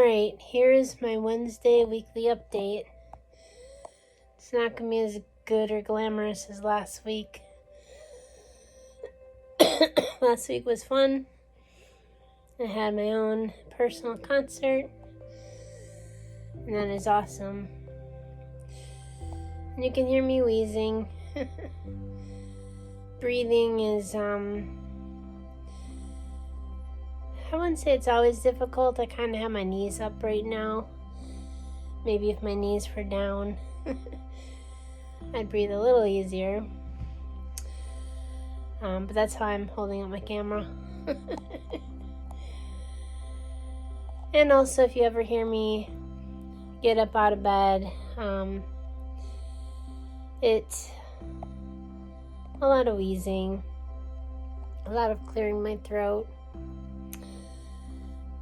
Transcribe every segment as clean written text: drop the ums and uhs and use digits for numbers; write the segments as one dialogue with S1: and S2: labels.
S1: Alright, here is my Wednesday weekly update. It's not going to be as good or glamorous as last week. Last week was fun. I had my own personal concert, and that is awesome. And you can hear me wheezing. Breathing is, I wouldn't say it's always difficult. I kind of have my knees up right now. Maybe if my knees were down, I'd breathe a little easier. But that's how I'm holding up my camera. And also, if you ever hear me get up out of bed, it's a lot of wheezing, a lot of clearing my throat.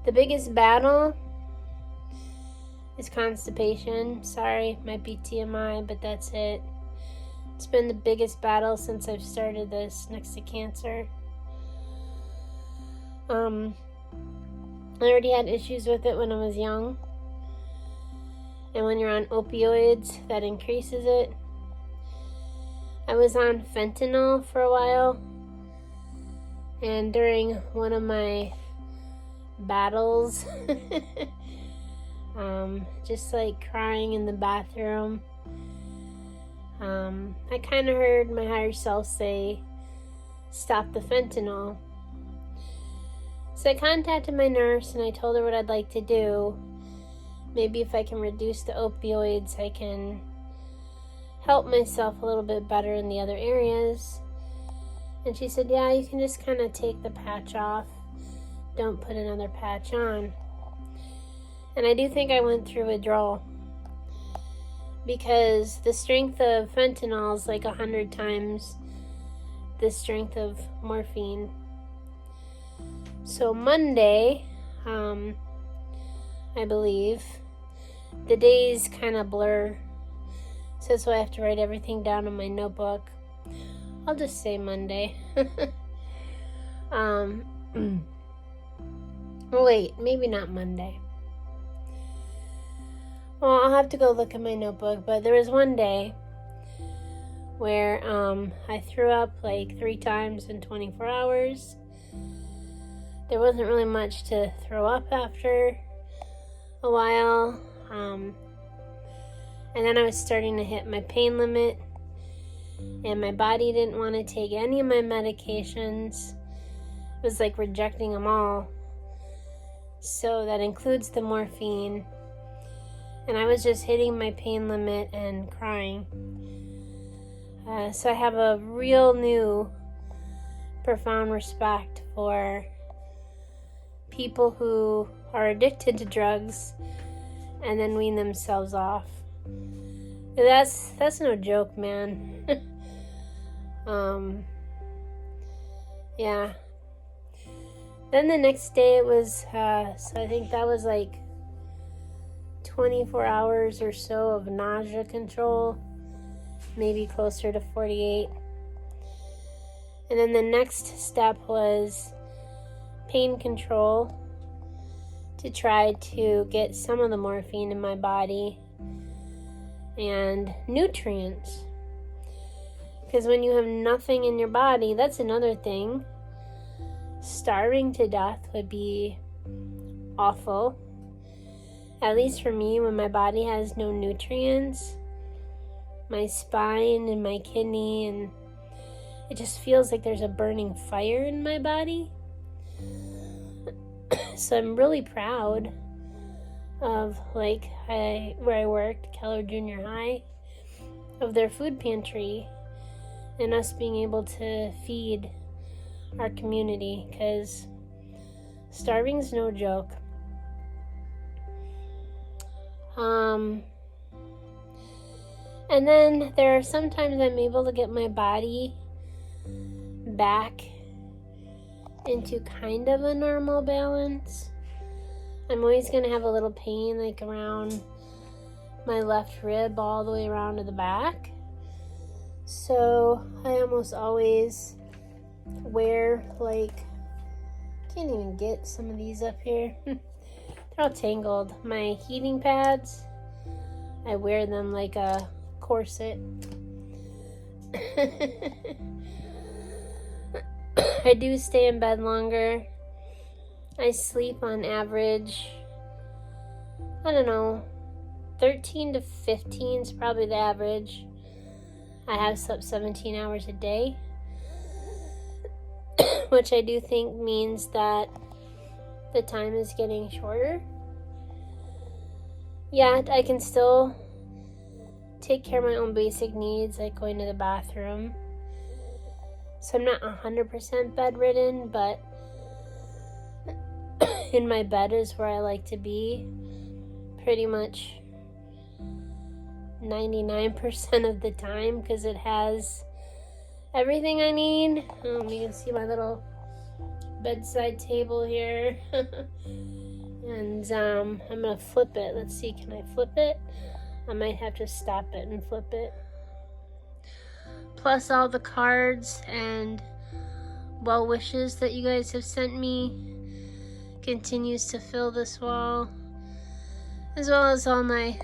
S1: The biggest battle is constipation. Sorry, might be TMI, but that's it. It's been the biggest battle since I've started this, next to cancer. I already had issues with it when I was young. And when you're on opioids, that increases it. I was on fentanyl for a while. And during one of my battles, just like crying in the bathroom, I kind of heard my higher self say, stop the fentanyl. So I contacted my nurse and I told her what I'd like to do. Maybe if I can reduce the opioids, I can help myself a little bit better in the other areas. And she said, yeah, you can just kind of take the patch off. Don't put another patch on. And I do think I went through withdrawal, because the strength of fentanyl is like 100 times the strength of morphine. So Monday, I believe, the days kind of blur. So that's why I have to write everything down in my notebook. I'll just say Monday. Wait, maybe not Monday. Well, I'll have to go look at my notebook, but there was one day where I threw up like 3 times in 24 hours. There wasn't really much to throw up after a while. And then I was starting to hit my pain limit, and my body didn't want to take any of my medications. It was like rejecting them all. So that includes the morphine. And I was just hitting my pain limit and crying. So I have a real new, profound respect for people who are addicted to drugs and then wean themselves off. That's no joke, man. Yeah. Then the next day it was, so I think that was like 24 hours or so of nausea control, maybe closer to 48. And then the next step was pain control, to try to get some of the morphine in my body, and nutrients. Because when you have nothing in your body, that's another thing. Starving to death would be awful. At least for me, when my body has no nutrients, my spine and my kidney, and it just feels like there's a burning fire in my body. So I'm really proud of, like, where I worked, Keller Junior High, of their food pantry and us being able to feed our community, because starving's no joke. And then there are sometimes I'm able to get my body back into kind of a normal balance. I'm always going to have a little pain like around my left rib all the way around to the back. So I almost always wear, like, can't even get some of these up here. they're all tangled. My heating pads, I wear them like a corset. I do stay in bed longer. I sleep on average, I don't know, 13 to 15 is probably the average. I have slept 17 hours a day, which I do think means that the time is getting shorter. Yeah, I can still take care of my own basic needs, like going to the bathroom. So I'm not 100% bedridden, but in my bed is where I like to be pretty much 99% of the time, because it has everything I need. You can see my little bedside table here. And I'm gonna flip it. Let's see, can I flip it? I might have to stop it and flip it. Plus all the cards and well wishes that you guys have sent me continues to fill this wall, as well as all my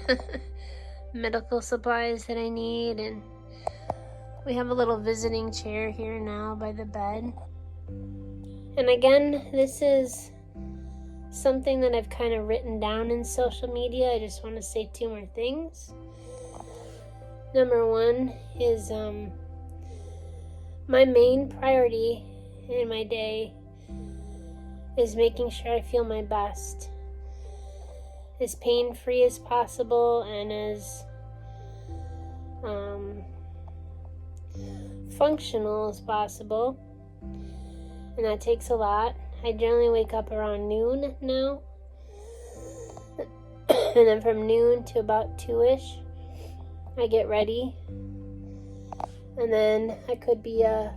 S1: medical supplies that I need. And we have a little visiting chair here now by the bed. And again, this is something that I've kind of written down in social media. I just want to say 2 more things. Number 1 is my main priority in my day is making sure I feel my best, as pain-free as possible and as functional as possible. And that takes a lot. I generally wake up around noon now. And then from noon to about 2-ish, I get ready. And then I could be a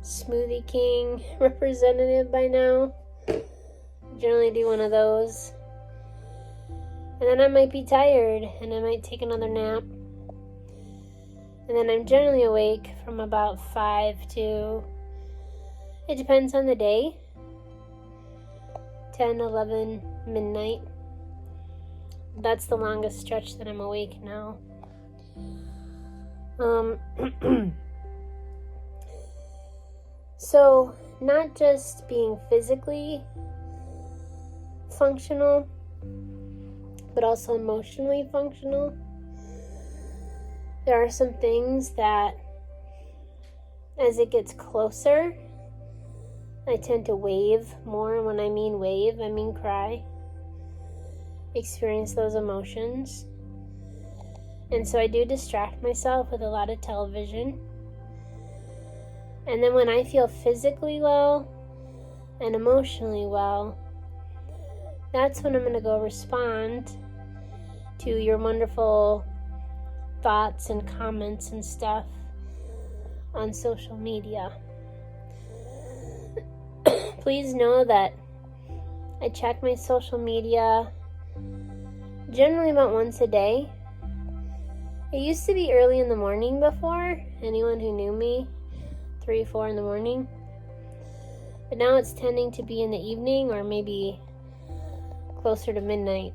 S1: Smoothie King representative by now. Generally do one of those. And then I might be tired and I might take another nap. And then I'm generally awake from about 5 to, it depends on the day, 10, 11, midnight. That's the longest stretch that I'm awake now. So, not just being physically functional, but also emotionally functional. There are some things that, as it gets closer, I tend to wave more. When I mean wave, I mean cry. Experience those emotions. And so I do distract myself with a lot of television. And then when I feel physically well and emotionally well, that's when I'm going to go respond to your wonderful thoughts and comments and stuff on social media. Please know that I check my social media generally about once a day. It used to be early in the morning before. Anyone who knew me, 3, 4 in the morning. But now it's tending to be in the evening or maybe closer to midnight.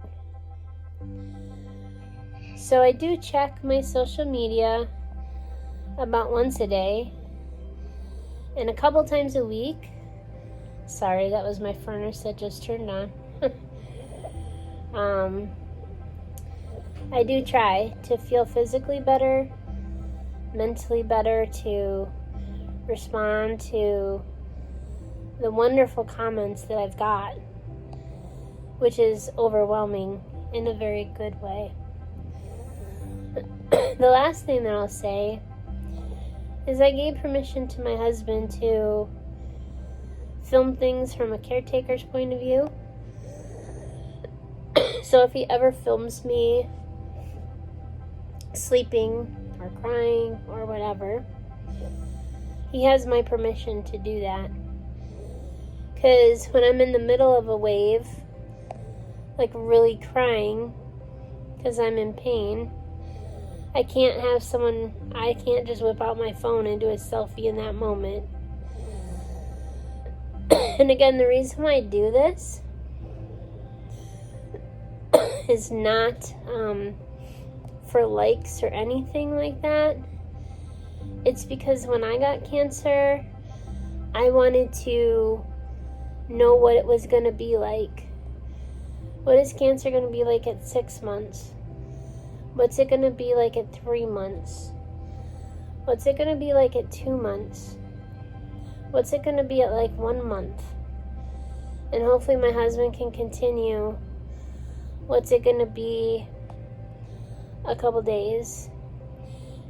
S1: So I do check my social media about once a day and a couple times a week. Sorry, that was my furnace that just turned on. I do try to feel physically better, mentally better, to respond to the wonderful comments that I've got, which is overwhelming in a very good way. The last thing that I'll say is I gave permission to my husband to film things from a caretaker's point of view. So if he ever films me sleeping or crying or whatever, he has my permission to do that. Because when I'm in the middle of a wave, like really crying because I'm in pain, I can't just whip out my phone and do a selfie in that moment. And again, the reason why I do this is not for likes or anything like that. It's because when I got cancer, I wanted to know what it was going to be like. What is cancer going to be like at 6 months? What's it going to be like at 3 months? What's it going to be like at 2 months? What's it going to be at like 1 month? And hopefully my husband can continue. What's it going to be a couple days?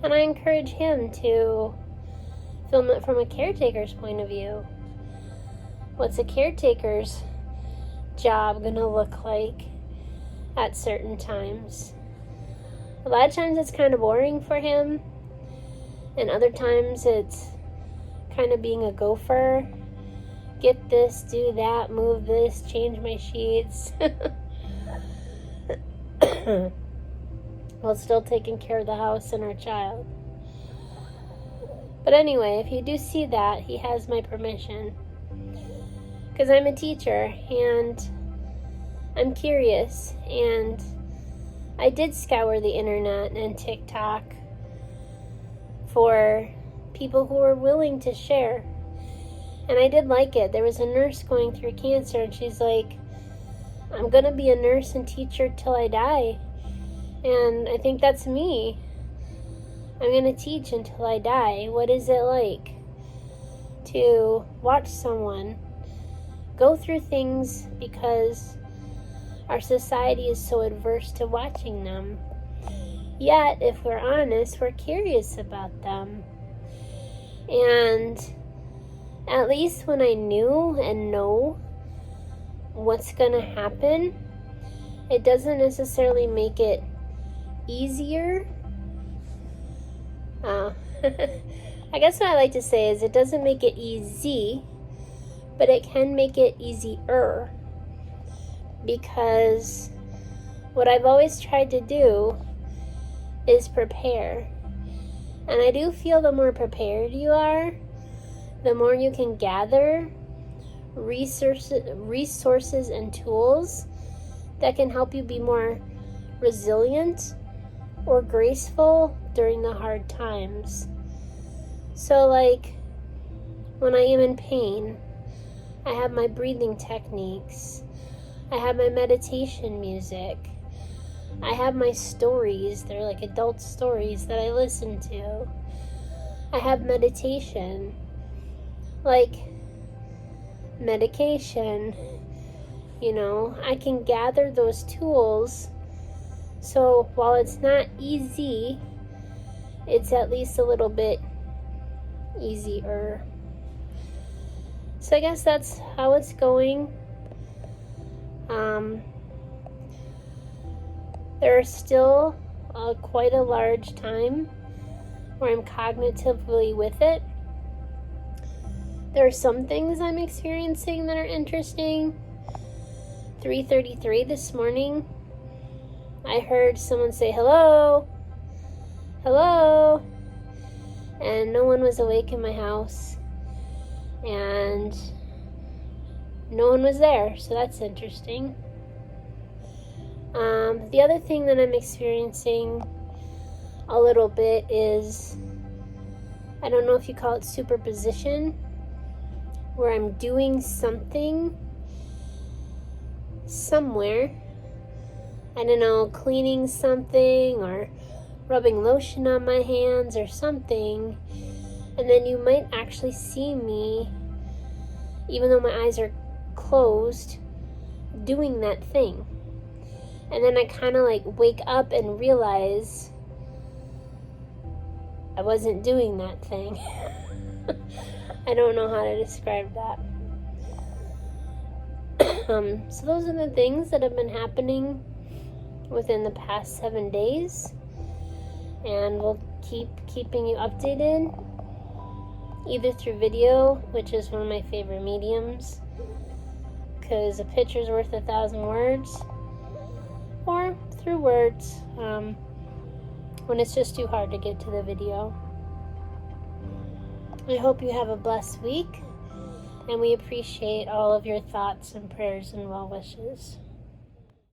S1: And I encourage him to film it from a caretaker's point of view. What's a caretaker's job going to look like at certain times? A lot of times it's kind of boring for him, and other times it's kind of being a gopher. Get this, do that, move this, change my sheets. While still taking care of the house and our child. But anyway, if you do see that, he has my permission. Because I'm a teacher, and I'm curious, and I did scour the internet and TikTok for people who were willing to share. And I did like it. There was a nurse going through cancer, and she's like, I'm going to be a nurse and teacher till I die. And I think that's me. I'm going to teach until I die. What is it like to watch someone go through things because our society is so adverse to watching them? Yet, if we're honest, we're curious about them. And at least when I knew and know what's going to happen, it doesn't necessarily make it easier. I guess what I like to say is it doesn't make it easy, but it can make it easier. Because what I've always tried to do is prepare. And I do feel the more prepared you are, the more you can gather resources and tools that can help you be more resilient or graceful during the hard times. So like when I am in pain, I have my breathing techniques. I have my meditation music. I have my stories. They're like adult stories that I listen to. I have meditation. Like medication. You know, I can gather those tools. So while it's not easy, it's at least a little bit easier. So I guess that's how it's going. There's still quite a large time where I'm cognitively with it. There are some things I'm experiencing that are interesting. 3:33 this morning, I heard someone say, hello, hello, and no one was awake in my house, and no one was there, so that's interesting. The other thing that I'm experiencing a little bit is, I don't know if you call it superposition, where I'm doing something somewhere, I don't know, cleaning something or rubbing lotion on my hands or something, and then you might actually see me, even though my eyes are closed, doing that thing. And then I kind of like wake up and realize I wasn't doing that thing. I don't know how to describe that. So those are the things that have been happening within the past 7 days, and we'll keep keeping you updated, either through video, which is one of my favorite mediums, because a picture's worth 1,000 words, or through words, when it's just too hard to get to the video. I hope you have a blessed week, and we appreciate all of your thoughts and prayers and well wishes.